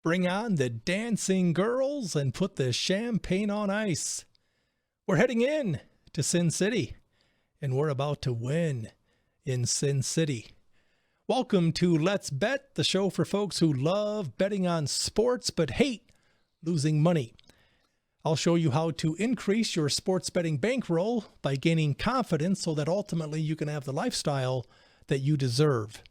Bring on the dancing girls and put the champagne on ice. We're heading in to Sin City, and we're about to win in Sin City. Welcome to Let's Bet, the show for folks who love betting on sports but hate losing money. I'll show you how to increase your sports betting bankroll by gaining confidence so that ultimately you can have the lifestyle that you deserve.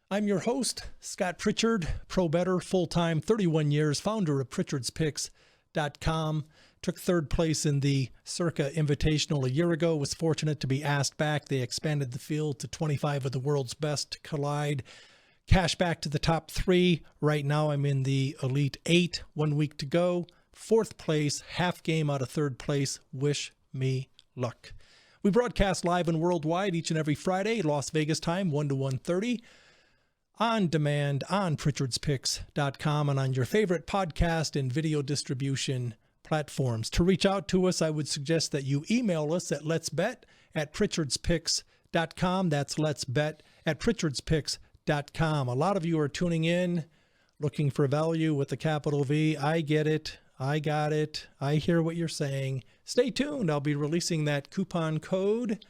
I'm your host, Scott Pritchard, pro bettor, full-time, 31 years, founder of PritchardsPicks.com. Took third place in the Circa Invitational a year ago. Was fortunate to be asked back. They expanded the field to 25 of the world's best to collide. Cash back to the top 3. Right now I'm in the Elite 8, 1 week to go. Fourth place, half game out of third place. Wish me luck. We broadcast live and worldwide each and every Friday, Las Vegas time, 1 to 1:30. On demand on PritchardsPicks.com and on your favorite podcast and video distribution platforms. To reach out to us, I would suggest that you email us at letsbet@PritchardsPicks.com. That's letsbet@PritchardsPicks.com. A lot of you are tuning in, looking for value with the capital V. I get it. I got it. I hear what you're saying. Stay tuned. I'll be releasing that coupon code,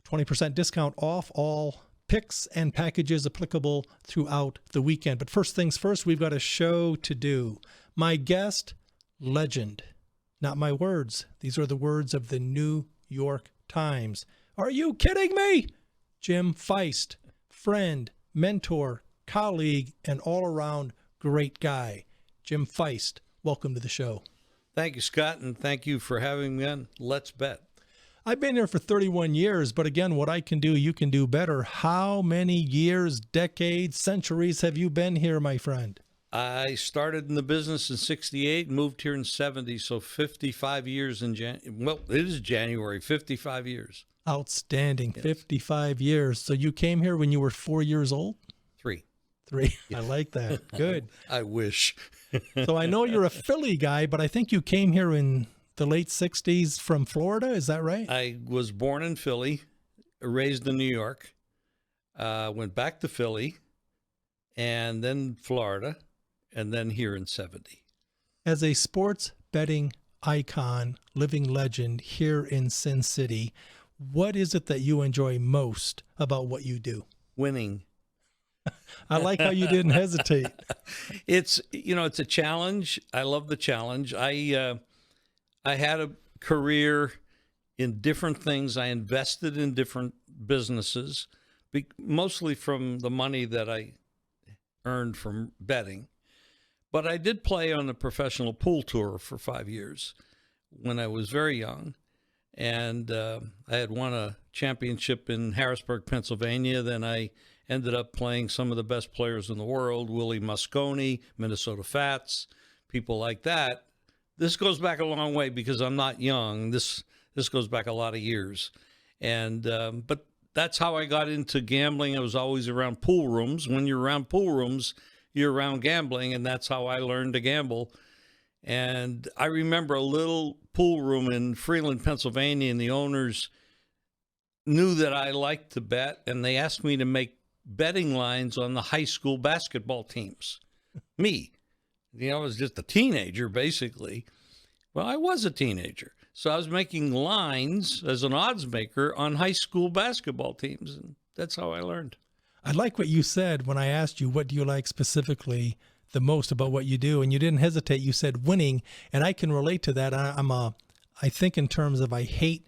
20% discount off all picks and packages applicable throughout the weekend. But first things first, we've got a show to do. My guest, legend. Not my words. These are the words of the New York Times. Are you kidding me? Jim Feist, friend, mentor, colleague, and all-around great guy. Jim Feist, welcome to the show. Thank you, Scott, and thank you for having me on Let's Bet. I've been here for 31 years, but again, what I can do, you can do better. How many years, decades, centuries have you been here, my friend? I started in the business in 68 and moved here in 70, so 55 years in well, it is January, 55 years. Outstanding, yes. 55 years. So you came here when you were 4 years old? Three. I like that. Good. I wish. So I know you're a Philly guy, but I think you came here in the late 60s from Florida. Is that right? I was born in Philly, raised in New York, went back to Philly, and then Florida, and then here in 70. As a sports betting icon, living legend here in Sin City, what is it that you enjoy most about what you do? Winning. I like how you didn't hesitate. It's a challenge. I love the challenge. I had a career in different things. I invested in different businesses, mostly from the money that I earned from betting. But I did play on the professional pool tour for 5 years when I was very young. And I had won a championship in Harrisburg, Pennsylvania. Then I ended up playing some of the best players in the world, Willie Mosconi, Minnesota Fats, people like that. This goes back a long way because I'm not young. This goes back a lot of years. And but that's how I got into gambling. I was always around pool rooms. When you're around pool rooms, you're around gambling, and that's how I learned to gamble. And I remember a little pool room in Freeland, Pennsylvania, and the owners knew that I liked to bet, and they asked me to make betting lines on the high school basketball teams. Me. I was just a teenager, basically. Well, I was a teenager. So I was making lines as an odds maker on high school basketball teams, and that's how I learned. I like what you said when I asked you, what do you like specifically the most about what you do? And you didn't hesitate. You said winning, and I can relate to that. I think in terms of I hate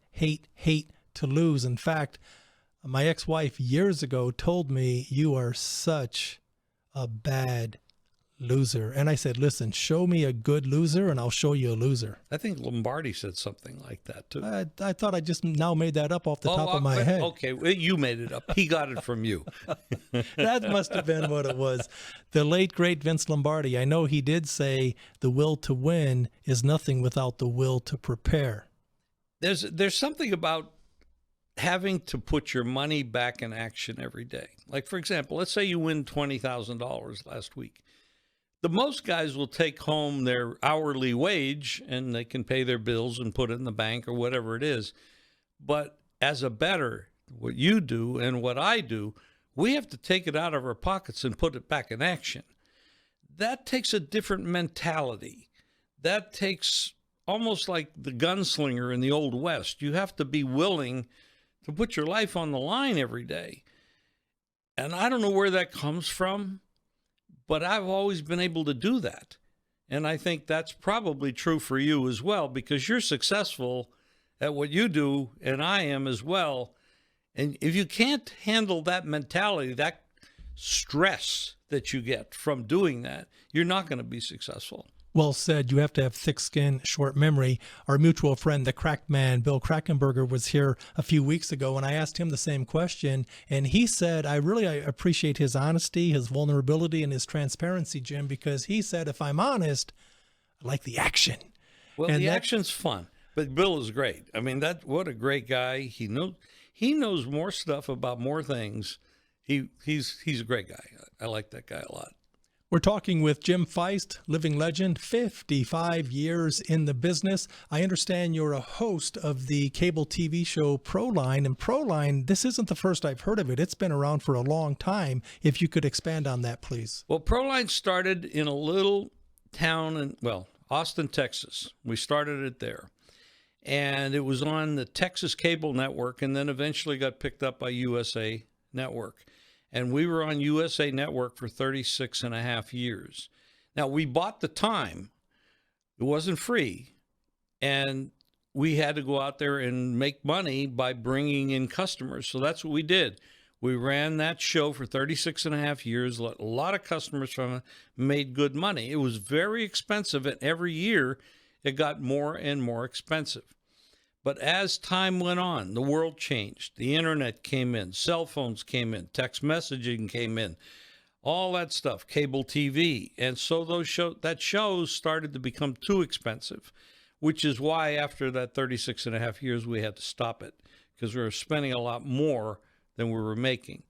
to lose. In fact, my ex-wife years ago told me, you are such a bad loser. And I said, listen, show me a good loser and I'll show you a loser. I think Lombardi said something like that too. I thought I just now made that up off the top of my head. Okay, well, you made it up. He got it from you. That must have been what it was. The late, great Vince Lombardi, I know he did say the will to win is nothing without the will to prepare. There's something about having to put your money back in action every day. Like, for example, let's say you win $20,000 last week. The most guys will take home their hourly wage and they can pay their bills and put it in the bank or whatever it is. But as a bettor, what you do and what I do, we have to take it out of our pockets and put it back in action. that takes a different mentality. That takes almost like the gunslinger in the Old West. You have to be willing to put your life on the line every day. And I don't know where that comes from, but I've always been able to do that. And I think that's probably true for you as well, because you're successful at what you do, and I am as well. And if you can't handle that mentality, that stress that you get from doing that, you're not going to be successful. Well said. You have to have thick skin, short memory. Our mutual friend, the Crack Man, Bill Krackenberger, was here a few weeks ago, and I asked him the same question. And he said, I appreciate his honesty, his vulnerability, and his transparency, Jim, because he said, if I'm honest, I like the action. Well, and the action's fun. But Bill is great. I mean, what a great guy. He knows more stuff about more things. He's a great guy. I like that guy a lot. We're talking with Jim Feist, living legend, 55 years in the business. I understand you're a host of the cable TV show Proline. And Proline, this isn't the first I've heard of it. It's been around for a long time. If you could expand on that, please. Well, Proline started in a little town in, Austin, Texas. We started it there. And it was on the Texas cable network, and then eventually got picked up by USA Network. And we were on USA Network for 36 and a half years. Now, we bought the time. It wasn't free. And we had to go out there and make money by bringing in customers. So that's what we did. We ran that show for 36 and a half years. A lot of customers from it, made good money. It was very expensive, and every year it got more and more expensive. But as time went on, the world changed. The internet came in, cell phones came in, text messaging came in, all that stuff, cable TV. And so that shows started to become too expensive, which is why after that 36 and a half years, we had to stop it, because we were spending a lot more than we were making.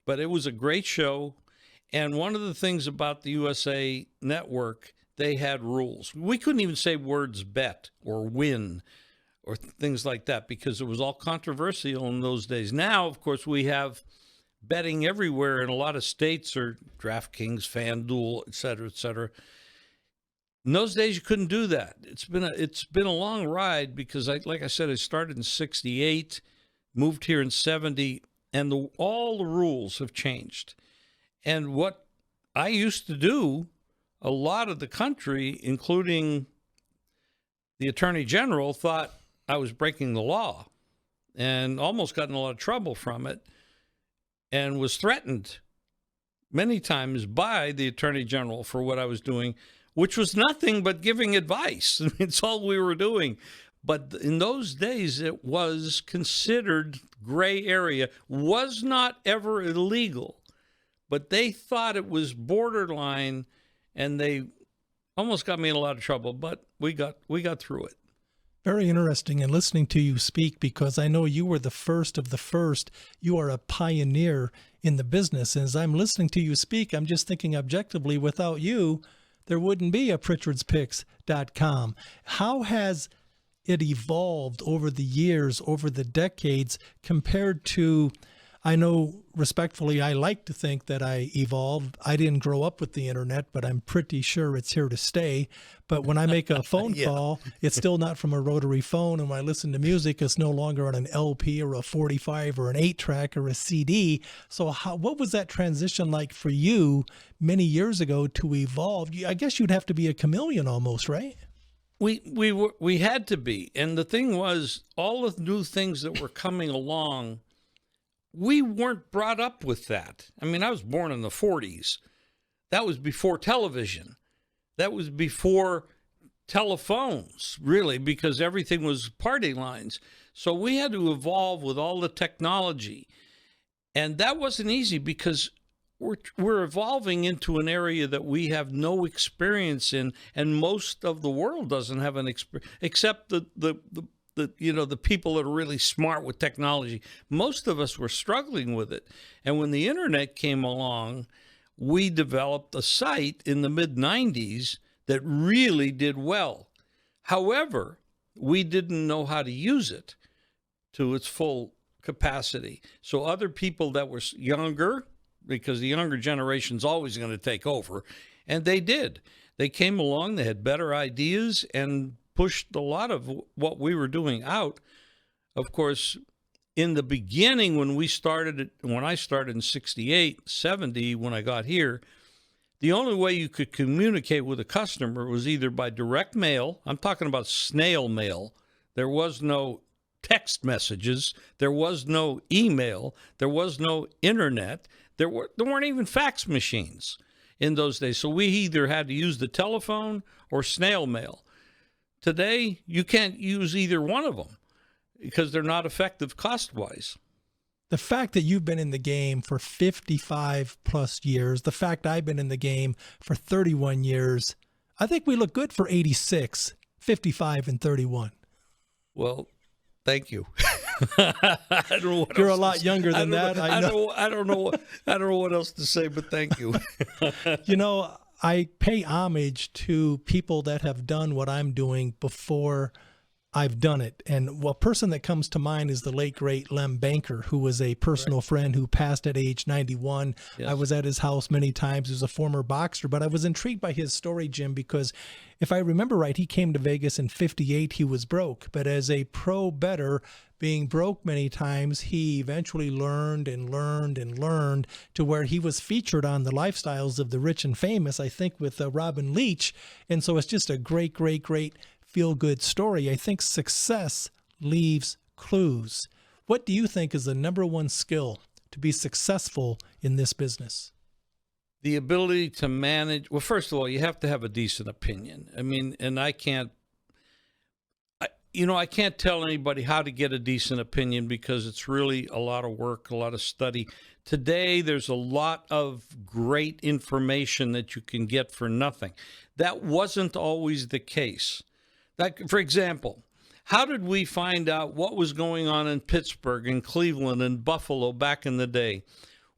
But it was a great show. And one of the things about the USA Network, they had rules. We couldn't even say words bet or win or things like that, because it was all controversial in those days. Now, of course, we have betting everywhere in a lot of states, or DraftKings, FanDuel, et cetera, et cetera. In those days, you couldn't do that. It's been a long ride, because like I said, I started in 68, moved here in 70, and all the rules have changed. And what I used to do, a lot of the country, including the Attorney General, thought I was breaking the law, and almost got in a lot of trouble from it, and was threatened many times by the Attorney General for what I was doing, which was nothing but giving advice. It's all we were doing. But in those days, it was considered gray area, was not ever illegal, but they thought it was borderline, and they almost got me in a lot of trouble, but we got through it. Very interesting in listening to you speak, because I know you were the first of the first. You are a pioneer in the business. And as I'm listening to you speak, I'm just thinking objectively, without you, there wouldn't be a PritchardsPicks.com. How has it evolved over the years, over the decades, compared to, I know respectfully, I like to think that I evolved. I didn't grow up with the internet, but I'm pretty sure it's here to stay. But when I make a phone call, it's still not from a rotary phone. And when I listen to music, it's no longer on an LP or a 45 or an 8-track or a CD. So what was that transition like for you many years ago to evolve? I guess you'd have to be a chameleon almost, right? We had to be. And the thing was, all the new things that were coming along, we weren't brought up with that. I mean, I was born in the 40s. That was before television. That was before telephones, really, because everything was party lines. So we had to evolve with all the technology. And that wasn't easy, because we're evolving into an area that we have no experience in, and most of the world doesn't have an experience, except the people that are really smart with technology. Most of us were struggling with it. And when the internet came along, we developed a site in the mid-90s that really did well. However, we didn't know how to use it to its full capacity. So other people that were younger, because the younger generation's always going to take over, And they did. They came along, they had better ideas and pushed a lot of what we were doing out. Of course, in the beginning, when I started in 68, 70, when I got here, the only way you could communicate with a customer was either by direct mail. I'm talking about snail mail. There was no text messages. There was no email. There was no internet. There weren't even fax machines in those days. So we either had to use the telephone or snail mail. Today, you can't use either one of them because they're not effective cost-wise. The fact that you've been in the game for 55 plus years, the fact I've been in the game for 31 years, I think we look good for 86, 55, and 31. Well, thank you. I don't know what You're a else lot younger than that. I don't know what else to say, but thank you. You know, I pay homage to people that have done what I'm doing before I've done it. And a person that comes to mind is the late, great Lem Banker, who was a personal friend who passed at age 91. Yes. I was at his house many times. He was a former boxer, but I was intrigued by his story, Jim, because if I remember right, he came to Vegas in 58. He was broke, but as a pro bettor, being broke many times, he eventually learned to where he was featured on the Lifestyles of the Rich and Famous, I think with Robin Leach. And so it's just a great, great, great feel-good story. I think success leaves clues. What do you think is the number one skill to be successful in this business? The ability to manage. Well, first of all, you have to have a decent opinion. I mean, and I can't tell anybody how to get a decent opinion because it's really a lot of work, a lot of study. Today, there's a lot of great information that you can get for nothing. That wasn't always the case. Like, for example, how did we find out what was going on in Pittsburgh and Cleveland and Buffalo back in the day?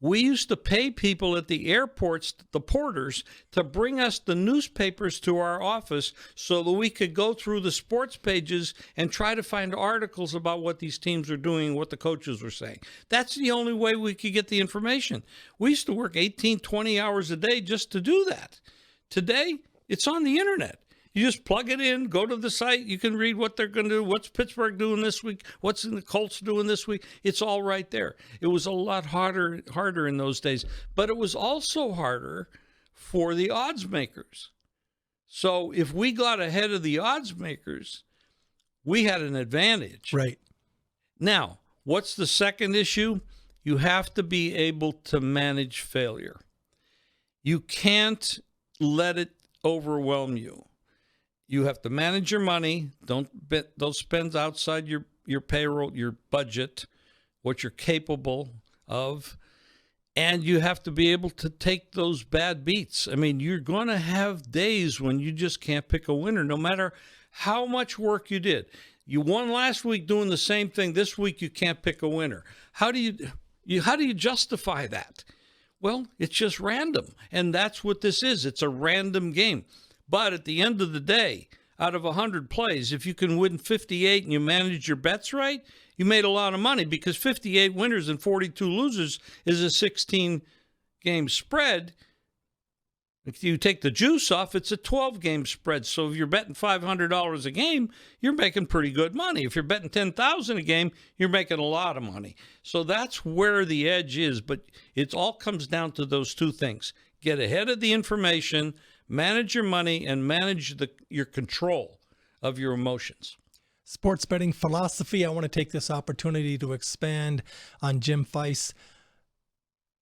We used to pay people at the airports, the porters, to bring us the newspapers to our office so that we could go through the sports pages and try to find articles about what these teams are doing, what the coaches were saying. That's the only way we could get the information. We used to work 18, 20 hours a day just to do that. Today, it's on the internet. You just plug it in, go to the site, you can read what they're going to do, what's Pittsburgh doing this week, what's the Colts doing this week. It's all right there. It was a lot harder in those days, but it was also harder for the odds makers. So if we got ahead of the odds makers, we had an advantage. Right. Now, what's the second issue? You have to be able to manage failure. You can't let it overwhelm you. You have to manage your money. Don't spend outside your payroll, your budget, what you're capable of. And you have to be able to take those bad beats. I mean, you're going to have days when you just can't pick a winner, no matter how much work you did. You won last week doing the same thing. This week you can't pick a winner. How do you justify that? Well, it's just random. And that's what this is. It's a random game. But at the end of the day, out of 100 plays, if you can win 58 and you manage your bets right, you made a lot of money because 58 winners and 42 losers is a 16-game spread. If you take the juice off, it's a 12-game spread. So if you're betting $500 a game, you're making pretty good money. If you're betting $10,000 a game, you're making a lot of money. So that's where the edge is. But it all comes down to those two things. Get ahead of the information, manage your money, and manage your control of your emotions. Sports betting philosophy. I want to take this opportunity to expand on Jim Feist's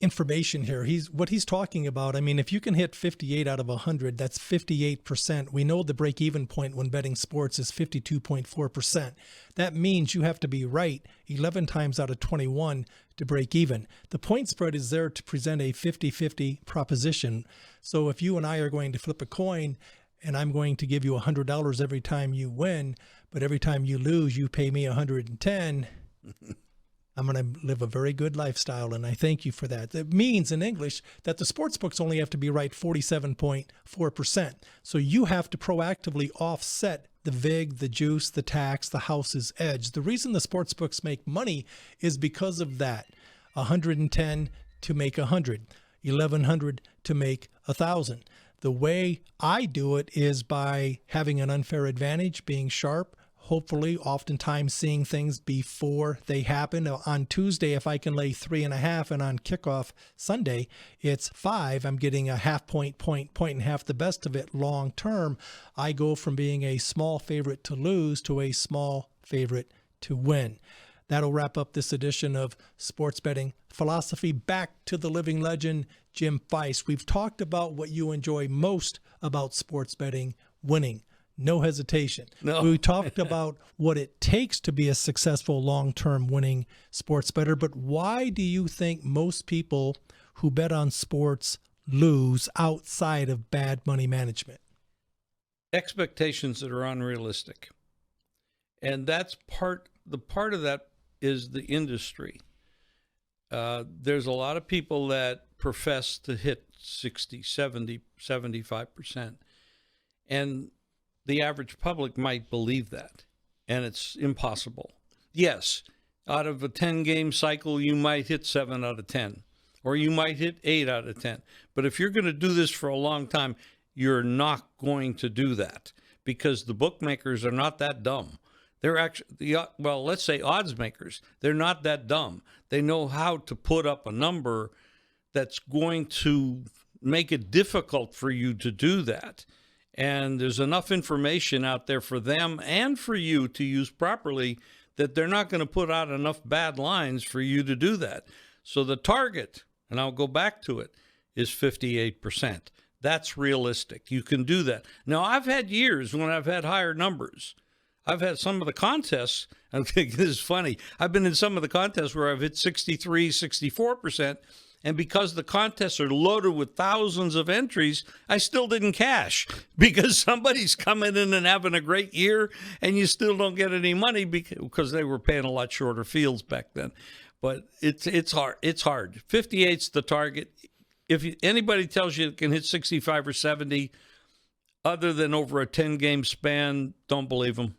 information here. What he's talking about. I mean, if you can hit 58 out of 100, that's 58%. We know the break-even point when betting sports is 52.4%. That means you have to be right 11 times out of 21 to break even. The point spread is there to present a 50-50 proposition. So if you and I are going to flip a coin and I'm going to give you $100 every time you win, but every time you lose, you pay me 110, I'm going to live a very good lifestyle, and I thank you for that. That means in English that the sports books only have to be right 47.4%. So you have to proactively offset the vig, the juice, the tax, the house's edge. The reason the sports books make money is because of that. 110 to make 100, 1,100 to make 1,000. The way I do it is by having an unfair advantage, being sharp, hopefully oftentimes seeing things before they happen. On Tuesday, if I can lay 3.5, and on kickoff Sunday, it's 5, I'm getting a half point and half. The best of it long term, I go from being a small favorite to lose to a small favorite to win. That'll wrap up this edition of Sports Betting Philosophy. Back to the living legend, Jim Feist. We've talked about what you enjoy most about sports betting: winning. No hesitation. No. We talked about what it takes to be a successful long-term winning sports bettor, but why do you think most people who bet on sports lose outside of bad money management? Expectations that are unrealistic. And that's part of that is the industry. There's a lot of people that profess to hit 60, 70, 75%. And the average public might believe that, and it's impossible. Yes, out of a 10-game cycle, you might hit 7 out of 10, or you might hit 8 out of 10. But if you're going to do this for a long time, you're not going to do that, because the bookmakers are not that dumb. They're actually, well, let's say odds makers, they're not that dumb. They know how to put up a number that's going to make it difficult for you to do that. And there's enough information out there for them and for you to use properly that they're not going to put out enough bad lines for you to do that. So the target, and I'll go back to it, is 58%. That's realistic. You can do that. Now, I've had years when I've had higher numbers. I've had some of the contests, I think this is funny, I've been in some of the contests where I've hit 63, 64%, and because the contests are loaded with thousands of entries, I still didn't cash, because somebody's coming in and having a great year, and you still don't get any money because they were paying a lot shorter fields back then. But it's hard. It's hard. 58's the target. If anybody tells you it can hit 65 or 70, other than over a 10-game span, don't believe them.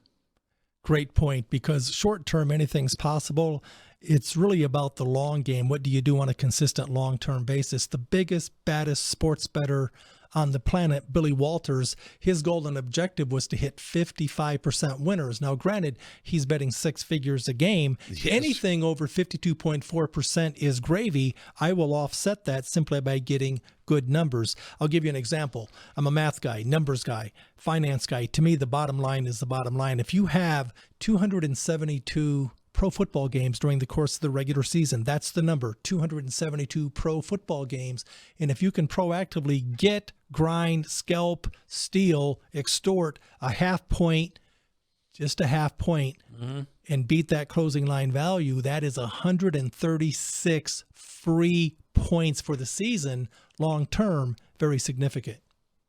Great point, because short term, anything's possible. It's really about the long game. What do you do on a consistent long-term basis? The biggest, baddest sports bettor on the planet, Billy Walters, his golden objective was to hit 55% winners. Now, granted, he's betting 6 figures a game. Yes. Anything over 52.4% is gravy. I will offset that simply by getting good numbers. I'll give you an example. I'm a math guy, numbers guy, finance guy. To me, the bottom line is the bottom line. If you have 272 pro football games during the course of the regular season, that's the number, 272 pro football games. And if you can proactively get, grind, scalp, steal, extort a half point, just a half point, and beat that closing line value, that is 136 free points for the season. Long term, very significant.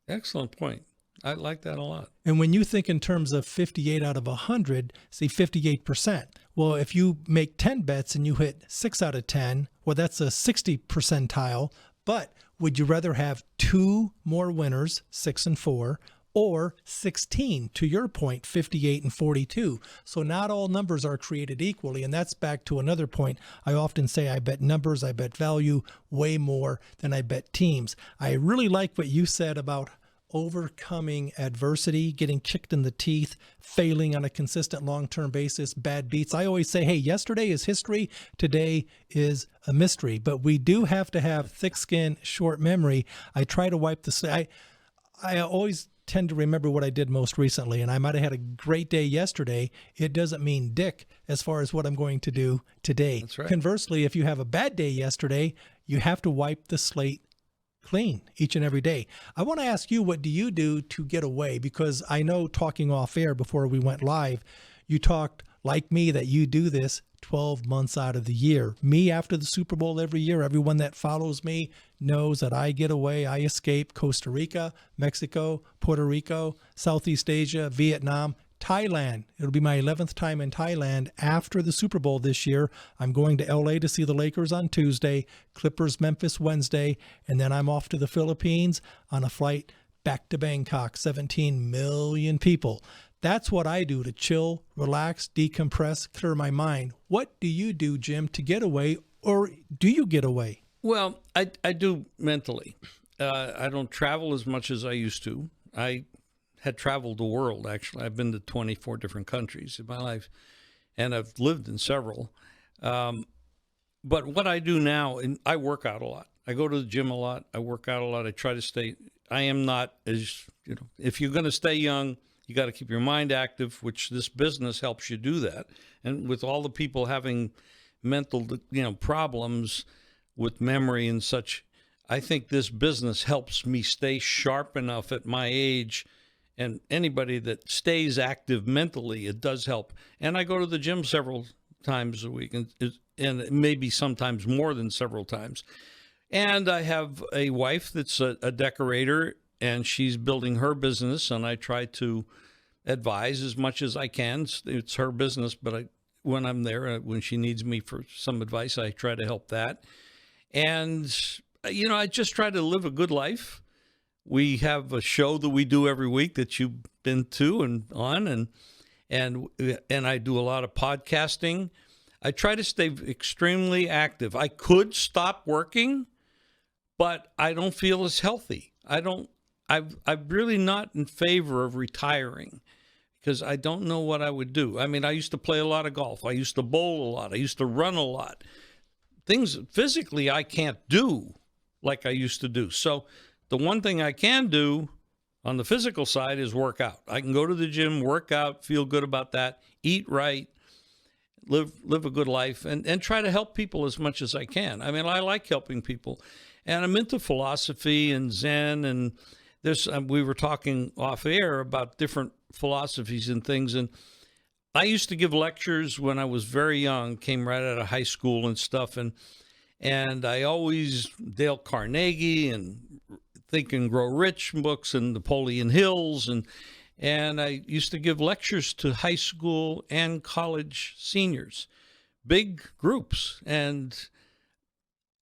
Excellent point. I like that a lot. And when you think in terms of 58 out of 100, say 58%. Well, if you make 10 bets and you hit 6 out of 10, well, that's a 60 percentile. But would you rather have 2 more winners, 6 and 4, or 16, to your point, 58 and 42? So not all numbers are created equally. And that's back to another point. I often say I bet numbers, I bet value way more than I bet teams. I really like what you said about overcoming adversity, getting kicked in the teeth, failing on a consistent long-term basis, bad beats. I always say, hey, yesterday is history, today is a mystery. But we do have to have thick skin, short memory. I try to wipe the I always tend to remember what I did most recently, and I might have had a great day yesterday. It doesn't mean dick as far as what I'm going to do today. That's right. Conversely, if you have a bad day yesterday, you have to wipe the slate clean each and every day. I want to ask you, what do you do to get away? Because I know, talking off air before we went live, you talked, like me, that you do this 12 months out of the year. Me, after the Super Bowl every year, everyone that follows me knows that I get away. I escape Costa Rica, Mexico, Puerto Rico, Southeast Asia, Vietnam, Thailand. It'll be my 11th time in Thailand after the Super Bowl this year. I'm going to LA to see the Lakers on Tuesday, Clippers Memphis Wednesday, and then I'm off to the Philippines on a flight back to Bangkok. 17 million people. That's what I do to chill, relax, decompress, clear my mind. What do you do, Jim, to get away, or do you get away? Well, I do mentally. I don't travel as much as I used to. I had traveled the world, actually. I've been to 24 different countries in my life, and I've lived in several. But what I do now, and I work out a lot. I go to the gym a lot. I work out a lot. I try to stay. I am not as, if you're going to stay young, you got to keep your mind active, which this business helps you do that. And with all the people having mental, problems with memory and such, I think this business helps me stay sharp enough at my age. And anybody that stays active mentally, it does help. And I go to the gym several times a week, and maybe sometimes more than several times. And I have a wife that's a decorator, and she's building her business, and I try to advise as much as I can. It's her business, but when I'm there, when she needs me for some advice, I try to help that. And, I just try to live a good life. We have a show that we do every week that you've been to and on, and I do a lot of podcasting. I try to stay extremely active. I could stop working, but I don't feel as healthy. I'm really not in favor of retiring because I don't know what I would do. I mean, I used to play a lot of golf. I used to bowl a lot. I used to run a lot. Things physically I can't do like I used to do. So the one thing I can do on the physical side is work out. I can go to the gym, work out, feel good about that, eat right, live a good life, and try to help people as much as I can. I mean, I like helping people. And I'm into philosophy and Zen, and we were talking off air about different philosophies and things. And I used to give lectures when I was very young, came right out of high school and stuff. And I always, Dale Carnegie and Think and Grow Rich books and Napoleon Hills. And I used to give lectures to high school and college seniors, big groups. And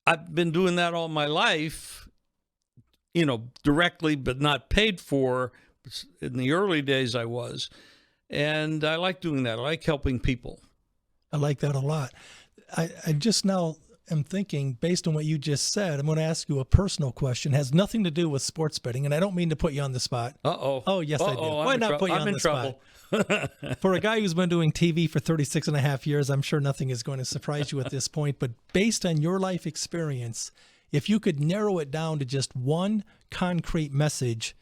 I've been doing that all my life, directly, but not paid for. In the early days I was. And I like doing that. I like helping people. I like that a lot. I just now am thinking, based on what you just said, I'm going to ask you a personal question. It has nothing to do with sports betting, and I don't mean to put you on the spot. Uh-oh. Oh, yes, I do. Why not put you on the spot? For a guy who's been doing TV for 36 and a half years, I'm sure nothing is going to surprise you at this point. But based on your life experience, if you could narrow it down to just one concrete message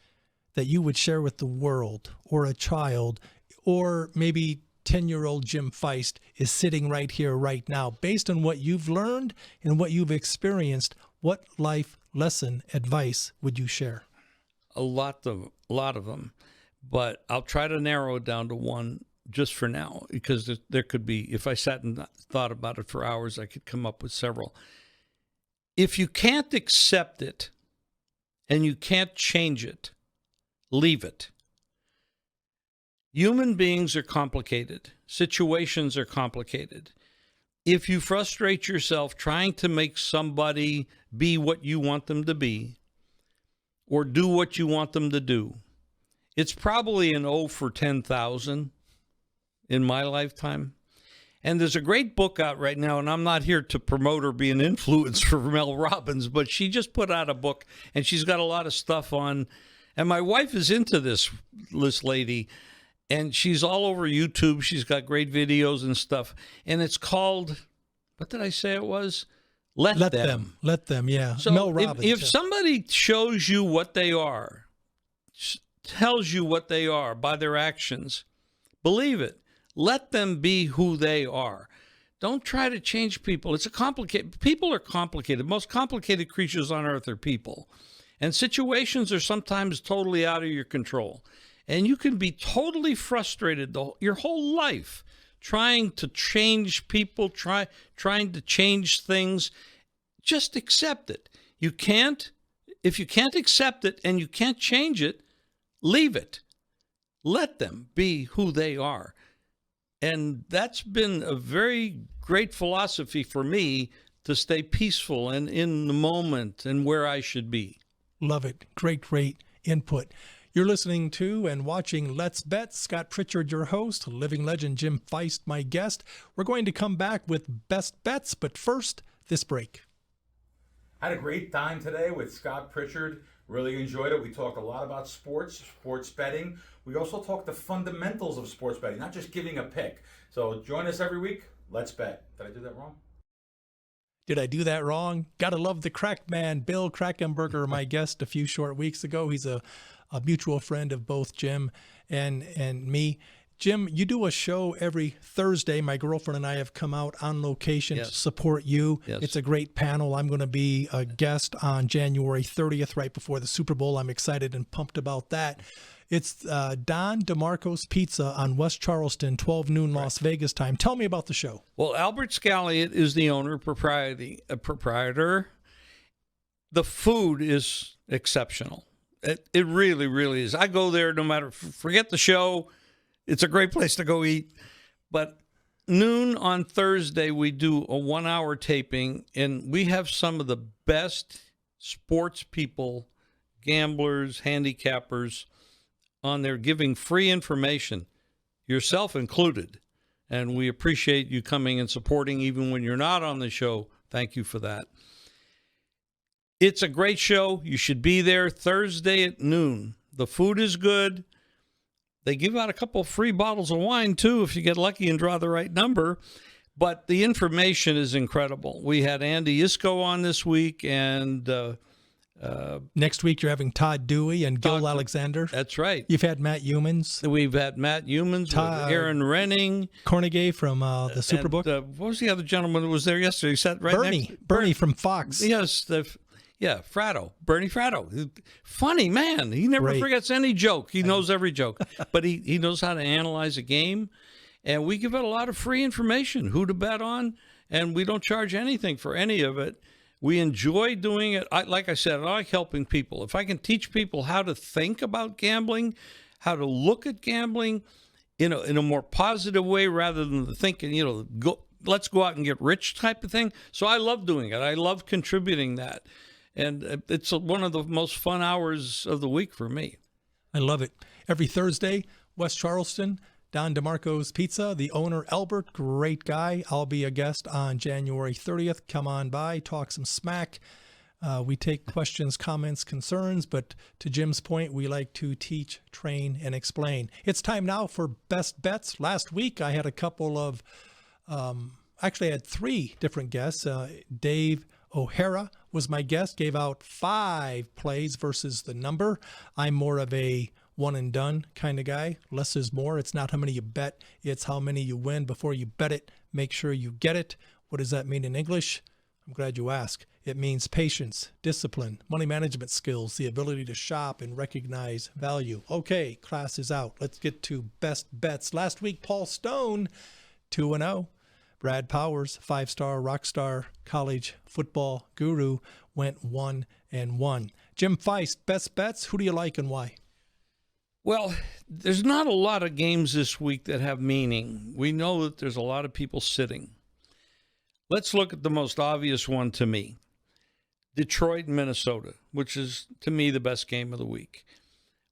that you would share with the world or a child, or maybe 10-year-old Jim Feist is sitting right here, right now, based on what you've learned and what you've experienced, what life lesson advice would you share? A lot of them, but I'll try to narrow it down to one just for now, because there could be, if I sat and thought about it for hours, I could come up with several. If you can't accept it and you can't change it, leave it. Human beings are complicated. Situations are complicated. If you frustrate yourself trying to make somebody be what you want them to be or do what you want them to do, it's probably an 0 for 10,000 in my lifetime. And there's a great book out right now, and I'm not here to promote or be an influence for Mel Robbins, but she just put out a book, and she's got a lot of stuff on. And my wife is into this lady, and she's all over YouTube. She's got great videos and stuff. And it's called, what did I say it was? Let them. Let them, yeah. So Mel Robbins. If somebody shows you what they are, tells you what they are by their actions, believe it. Let them be who they are. Don't try to change people. People are complicated. The most complicated creatures on earth are people. And situations are sometimes totally out of your control. And you can be totally frustrated your whole life trying to change people, trying to change things. Just accept it. If you can't accept it and you can't change it, leave it. Let them be who they are. And that's been a very great philosophy for me to stay peaceful and in the moment and where I should be. Love it. Great input. You're listening to and watching Let's Bet. Scott Pritchard, your host. Living legend Jim Feist, my guest. We're going to come back with best bets, but first, this break. Had a great time today with Scott Pritchard. Really enjoyed it. We talked a lot about sports betting. We also talked the fundamentals of sports betting, not just giving a pick. So join us every week. Let's bet. Did I do that wrong? Did I do that wrong? Gotta love the crack man, Bill Krackomberger, my guest a few short weeks ago. He's a mutual friend of both Jim and me. Jim, you do a show every Thursday. My girlfriend and I have come out on location to support you. Yes. It's a great panel. I'm going to be a guest on January 30th, right before the Super Bowl. I'm excited and pumped about that. It's Don DeMarco's Pizza on West Charleston, 12 noon Las Vegas time. Tell me about the show. Well, Albert Scalliot is the owner, proprietor. The food is exceptional. It really, really is. I go there no matter, forget the show. It's a great place to go eat. But noon on Thursday, we do a 1-hour taping, and we have some of the best sports people, gamblers, handicappers on there giving free information, yourself included. And we appreciate you coming and supporting even when you're not on the show. Thank you for that. It's a great show. You should be there Thursday at noon. The food is good. They give out a couple of free bottles of wine, too, if you get lucky and draw the right number. But the information is incredible. We had Andy Iskoe on this week, and next week you're having Todd Dewey and Gil Alexander. That's right. You've had Matt Humans. We've had Matt Humans, Aaron Renning. Cornegay from the Superbook. What was the other gentleman that was there yesterday? He sat right next to Bernie from Fox. Yes, Fratto, Bernie Fratto. Funny man. He never forgets any joke. He knows every joke. But he knows how to analyze a game. And we give out a lot of free information, who to bet on, and we don't charge anything for any of it. We enjoy doing it. Like I said, I like helping people. If I can teach people how to think about gambling, how to look at gambling in a more positive way rather than the thinking, let's go out and get rich type of thing. So I love doing it. I love contributing that. And it's one of the most fun hours of the week for me. I love it. Every Thursday, West Charleston, Don DeMarco's Pizza, the owner, Albert, great guy. I'll be a guest on January 30th. Come on by, talk some smack. We take questions, comments, concerns, but to Jim's point, we like to teach, train, and explain. It's time now for Best Bets. Last week, I had a couple of, actually I had 3 different guests. Dave O'Hara was my guest, gave out 5 plays versus the number. I'm more of a one and done kind of guy. Less is more. It's not how many you bet, it's how many you win. Before you bet it, make sure you get it. What does that mean in English? I'm glad you asked. It means patience, discipline, money management skills, the ability to shop and recognize value. Okay, class is out. Let's get to Best Bets. Last week, Paul Stone, 2-0. Brad Powers, 5-star rock star college football guru, went 1-1. Jim Feist, Best Bets. Who do you like and why? Well, there's not a lot of games this week that have meaning. We know that there's a lot of people sitting. Let's look at the most obvious one to me. Detroit, Minnesota, which is, to me, the best game of the week.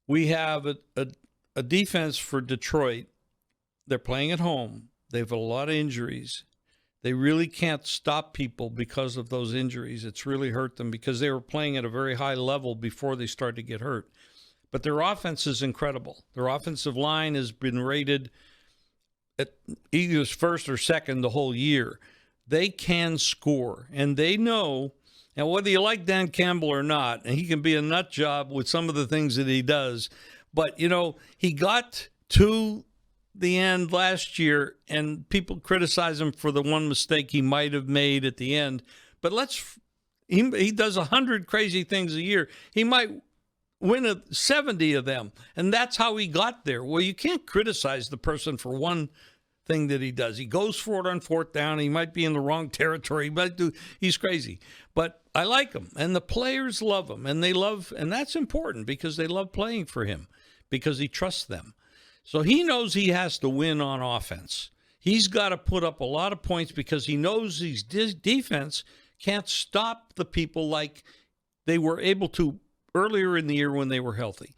We have a defense for Detroit. They're playing at home. They have a lot of injuries. They really can't stop people because of those injuries. It's really hurt them because they were playing at a very high level before they started to get hurt. But their offense is incredible. Their offensive line has been rated at either first or second the whole year. They can score, and they know, and whether you like Dan Campbell or not, and he can be a nut job with some of the things that he does, but, he got to the end last year, and people criticize him for the one mistake he might have made at the end. But he does 100 crazy things a year. He might win 70 of them, and that's how he got there. Well, you can't criticize the person for one thing that he does. He goes for it on 4th down. He might be in the wrong territory, but he's crazy. But I like him, and the players love him, and that's important because they love playing for him because he trusts them. So he knows he has to win on offense. He's got to put up a lot of points because he knows his defense can't stop the people like they were able to earlier in the year when they were healthy.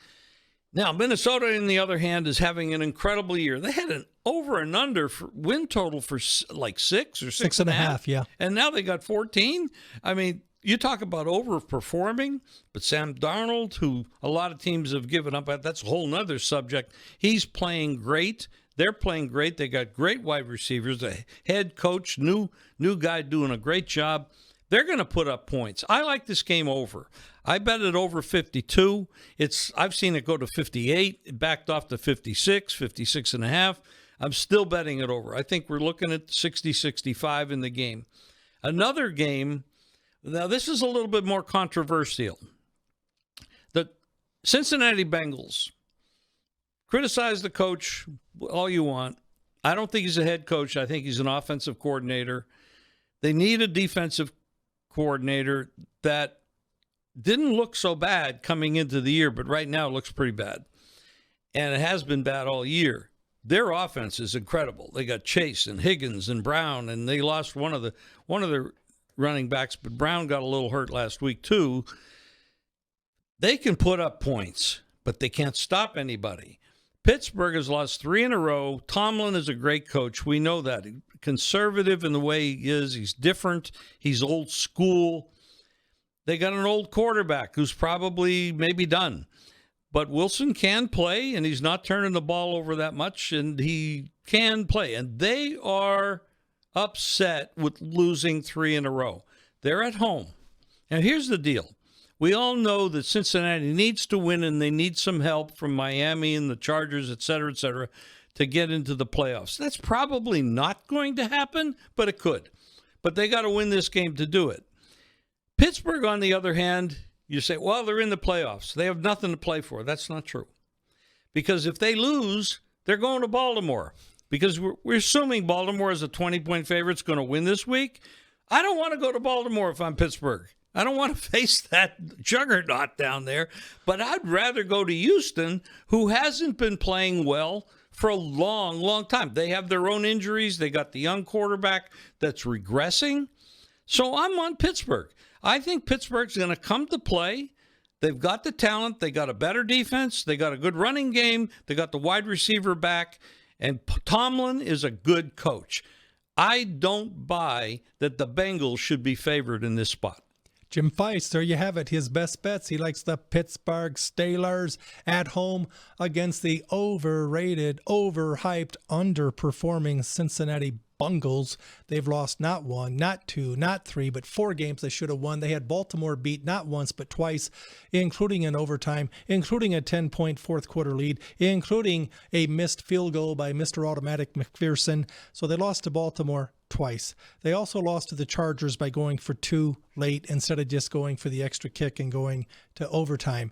Now, Minnesota, on the other hand, is having an incredible year. They had an over and under win total for like 6 or 6.5. Yeah. And now they got 14. I mean, you talk about overperforming, but Sam Darnold, who a lot of teams have given up, that's a whole nother subject. He's playing great. They're playing great. They got great wide receivers, a head coach, new guy doing a great job. They're going to put up points. I like this game over. I bet it over 52. I've seen it go to 58. It backed off to 56, 56 and a half. I'm still betting it over. I think we're looking at 60-65 in the game. Another game, now this is a little bit more controversial. The Cincinnati Bengals, criticize the coach all you want. I don't think he's a head coach. I think he's an offensive coordinator. They need a defensive coordinator that didn't look so bad coming into the year, but right now it looks pretty bad. And it has been bad all year. Their offense is incredible. They got Chase and Higgins and Brown, and they lost one of the running backs, but Brown got a little hurt last week too. They can put up points, but they can't stop anybody. Pittsburgh has lost 3 in a row. Tomlin is a great coach. We know that. Conservative in the way he is. He's different. He's old school. They got an old quarterback who's probably maybe done. But Wilson can play, and he's not turning the ball over that much, and he can play. And they are upset with losing 3 in a row. They're at home. Now, here's the deal. We all know that Cincinnati needs to win, and they need some help from Miami and the Chargers, et cetera, to get into the playoffs. That's probably not going to happen, but it could. But they got to win this game to do it. Pittsburgh, on the other hand, you say, well, they're in the playoffs. They have nothing to play for. That's not true. Because if they lose, they're going to Baltimore. Because we're assuming Baltimore is a 20-point favorite, is going to win this week. I don't want to go to Baltimore if I'm Pittsburgh. I don't want to face that juggernaut down there, but I'd rather go to Houston, who hasn't been playing well for a long, long time. They have their own injuries. They got the young quarterback that's regressing. So I'm on Pittsburgh. I think Pittsburgh's going to come to play. They've got the talent. They got a better defense. They got a good running game. They got the wide receiver back. And Tomlin is a good coach. I don't buy that the Bengals should be favored in this spot. Jim Feist, there you have it. His best bets. He likes the Pittsburgh Steelers at home against the overrated, overhyped, underperforming Cincinnati Bengals. They've lost not 1, not 2, not 3, but 4 games they should have won. They had Baltimore beat not once, but twice, including in overtime, including a 10-point fourth quarter lead, including a missed field goal by Mr. Automatic McPherson. So they lost to Baltimore twice. They also lost to the Chargers by going for 2 late instead of just going for the extra kick and going to overtime.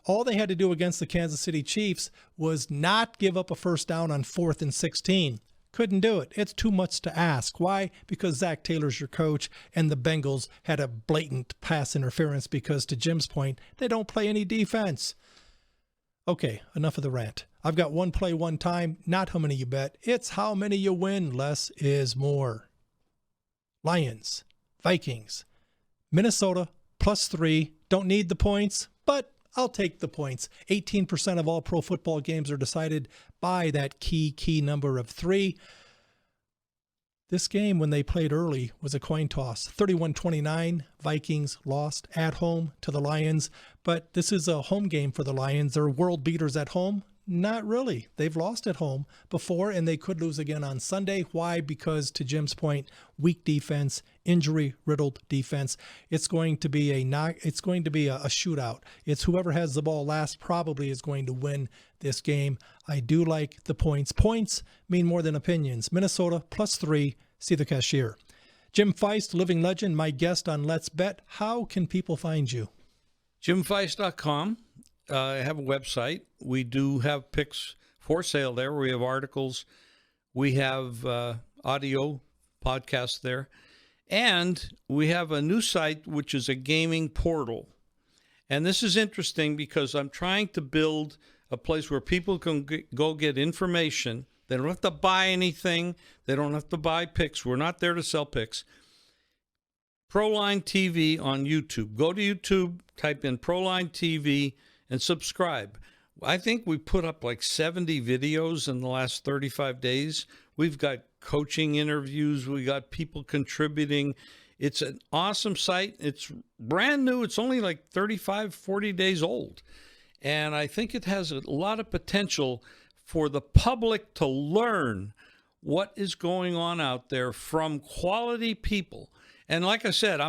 All they had to do against the Kansas City Chiefs was not give up a first down on 4th and 16. Couldn't do it. It's too much to ask. Why? Because Zach Taylor's your coach, and the Bengals had a blatant pass interference because, to Jim's point, they don't play any defense. Okay, enough of the rant. I've got one play one time, not how many you bet. It's how many you win. Less is more. Lions, Vikings, Minnesota, +3. Don't need the points, but I'll take the points. 18% of all pro football games are decided by that key number of 3. This game, when they played early, was a coin toss. 31-29, Vikings lost at home to the Lions. But this is a home game for the Lions. They're world beaters at home. Not really. They've lost at home before, and they could lose again on Sunday. Why? Because, to Jim's point, weak defense, injury-riddled defense. It's going to be a shootout. It's whoever has the ball last probably is going to win this game. I do like the points. Points mean more than opinions. Minnesota +3. See the cashier. Jim Feist, living legend, my guest on Let's Bet. How can people find you? JimFeist.com. I have a website. We do have picks for sale there. We have articles. We have audio podcasts there. And we have a new site, which is a gaming portal. And this is interesting because I'm trying to build a place where people can go get information. They don't have to buy anything. They don't have to buy picks. We're not there to sell picks. Proline TV on YouTube. Go to YouTube, type in Proline TV, and subscribe. I think we put up like 70 videos in the last 35 days. We've got coaching interviews. We got people contributing. It's an awesome site. It's brand new. It's only like 35, 40 days old. And I think it has a lot of potential for the public to learn what is going on out there from quality people. And like I said, I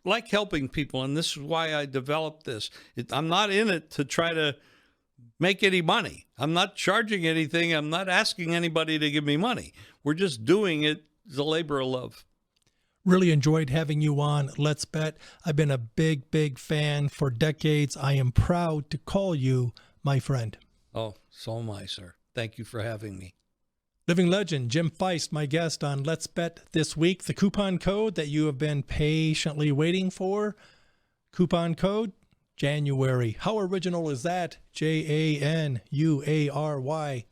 like helping people, and this is why I developed this. I'm not in it to try to make any money. I'm not charging anything. I'm not asking anybody to give me money. We're just doing it as a labor of love. Really enjoyed having you on Let's Bet. I've been a big, big fan for decades. I am proud to call you my friend. Oh, so am I, sir. Thank you for having me. Living legend Jim Feist, my guest on Let's Bet this week. The coupon code that you have been patiently waiting for. Coupon code January. How original is that? January.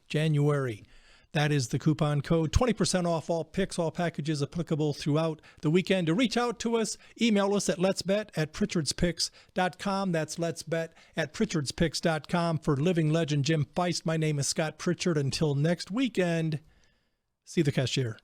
January. That is the coupon code. 20% off all picks, all packages applicable throughout the weekend. To reach out to us, email us at letsbet@pritchardspicks.com. That's letsbet@pritchardspicks.com. For living legend Jim Feist, my name is Scott Pritchard. Until next weekend, see the cashier.